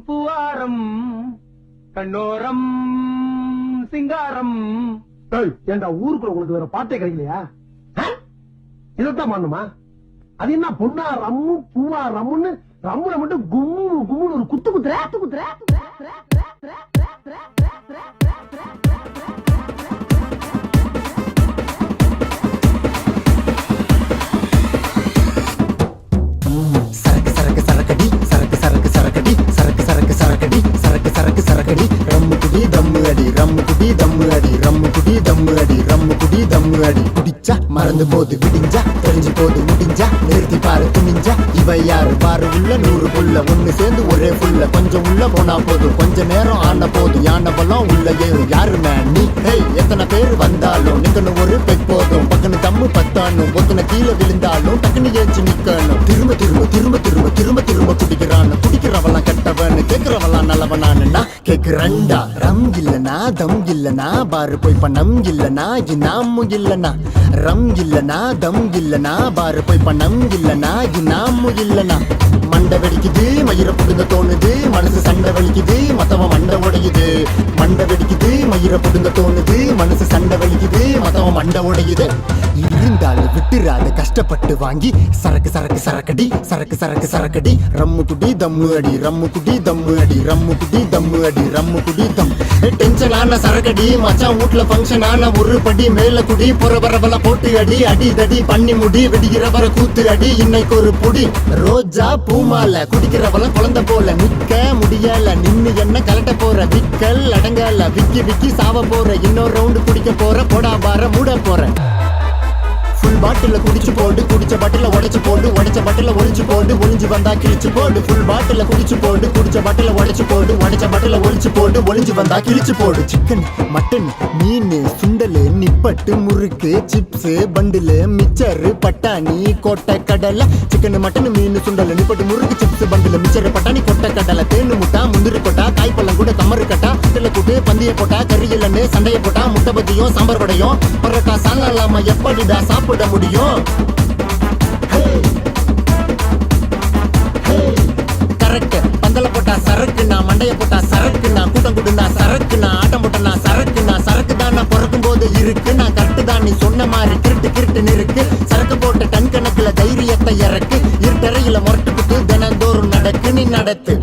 பூவாரம் கண்ணோரம் சிங்காரம். ஏண்டா ஊருக்குள்ள உங்களுக்கு வேற பாட்டே கிடைக்கலையா? இதைத்தான் பண்ணுமா? அது என்ன பொண்ணா ரம்மு பூவா ரம்முன்னு ரம்முல மட்டும் கும்மு கும்முன்னு ஒரு குத்து குத்துற குத்துற. சரக்கு சரக்கு சரக்கடி சரக்கு சரக்கு சரக்கடி சரக்கு சரக்கு சரக்கடி சரக்கு சரக்கு சரக்கடி ரம்மு குடி தம்மு அடி ரம்மு குடி தம்மு அடி ரம்மு குடி தம்மு அடி ரம்மு குடி தம்மு அடி. குடிச்சா மறந்து போது விடிஞ்சா தெரிஞ்சு போது முடிஞ்சா நிறுத்தி பாரு துணிஞ்சா இவ யாரு பாரு உள்ள 100 புள்ள ஒண்ணு சேர்ந்து ஒரே புள்ள கொஞ்சம் உள்ள போனா போதும் கொஞ்ச நேரம் ஆன போது யானை பலம் உள்ள ஏறும் யாரு நீ. ஹேய் எத்தனை பேர் வந்தாலும் நிக்கணும் ஒரு பெக் போதும் பக்கனு தம்மு பத்தானும் ஒத்தனை கீழே விழுந்தாலும் டக்குனு ஏச்சு நிக்கணும். திரும்ப திரும்ப திரும்ப திரும்ப திரும்ப திரும்ப குடிக்கிறான் குடிக்கிறவெல்லாம் கெட்டவன் கேக்குறவெல்லாம் நல்லவனான்னு கேக்குறண்டா. ரம் இல்லனா தம் இல்லனா பாரு போய் பணம் இல்லனா இனாமும் இல்லனா. ரம் இல்லனா தம் இல்லனா பாரு போய் பணம் இல்லனா இனாமும் இல்லனா. மண்டை வெடிக்குது மயிர புடுங்க தோணுது மனசு சண்டை வலிக்குது மத்தவன் மண்டை உடையுது. மண்டை வெடிக்குது மயிர புடுங்க தோணுது மனசு சண்டை வலிக்குது மத்தவன் மண்டை உடையுது. இருந்தாலும் விட்டுறாத கஷ்டப்பட்டு வாங்கி சரக்கு சரக்கு சரக்கடி சரக்கு சரக்கு சரக்கடி ரம்மு குடி தம்மு அடி ரம்மு குடி தம்மு அடி ரம்மு குடி தம்மு அடி ரம்மு குடி தம். டென்ஷன் ஆன சரக்கடி மச்சான் வீட்ல ஃபங்க்ஷன் ஆன ஒரு படி மேல குடி புற வரவல போட்டு அடி அடி தடி பண்ணி முடி வெடிக்கிறவர கூத்து அடி இன்னைக்கு ஒரு புடி ரோஜா பூமால குடிக்கிறவள குழந்தை போல நிக்க முடியல நின்னு என்ன கலட்ட போற விக்கல் அடங்கல விக்கி விக்கி சாவ போற இன்னொரு ரவுண்டு குடிக்க போற போடா பார மூட போற. ஃபுல் பாட்டில குடிச்சு போடு குடிச்ச பாட்டில உடைச்சு போடு உடைச்ச பாட்டில ஒளிச்சு போடு ஒளிஞ்சு வந்தா கிழிச்சு போடு. ஃபுல் பாட்டில குடிச்சு போடு குடிச்ச பாட்டில உடைச்சு போடு உடைச்ச பாட்டில ஒளிச்சு போடு ஒளிஞ்சு வந்தா கிழிச்சு போடு. சிக்கன் மட்டன் மீன் சுண்டல் நிப்பட்டு முறுக்கு சிப்ஸ் பண்டில் மிச்சர் பட்டாணி கொட்டை கடலை. சிக்கன் மட்டன் மீன் சுண்டல் நிப்பட்டு முறுக்கு சிப்ஸ் பண்டில் மிச்சர் பட்டாணி கொட்டை கடலை தேனு முட்டா முந்திரி கொட்டா காய்ப்பழம் கூட கமரு கட்டா இதில் கூட்டு பந்திய போட்டா கறியிலன்னு சண்டைய போட்டா முட்டை பத்தியும் சாம்பார் வடையும் பரோட்டா சாலாம எப்படிடா சாப்பிட முடியும்? கரெக்ட் பந்தல போட்டா சரக்கு நான் மண்டைய போட்டா சரக்கு நான் கூட்டம் கூடுனா சரக்கு நான் ஆட்டம் போட்டனா சரக்கு நான் சரக்கு தான் நான் பிறக்கும் போது இருக்கு நான் கரெக்ட் தான் நீ சொன்ன மாதிரி கிருட்டு கிருட்டுன்னு இருக்கு. சரக்கு போட்ட டன் கணக்குல தைரியத்தை இறக்கு இருட்டறையில முரட்டு குத்து தினந்தோறும் நடக்கு நீ நடத்து.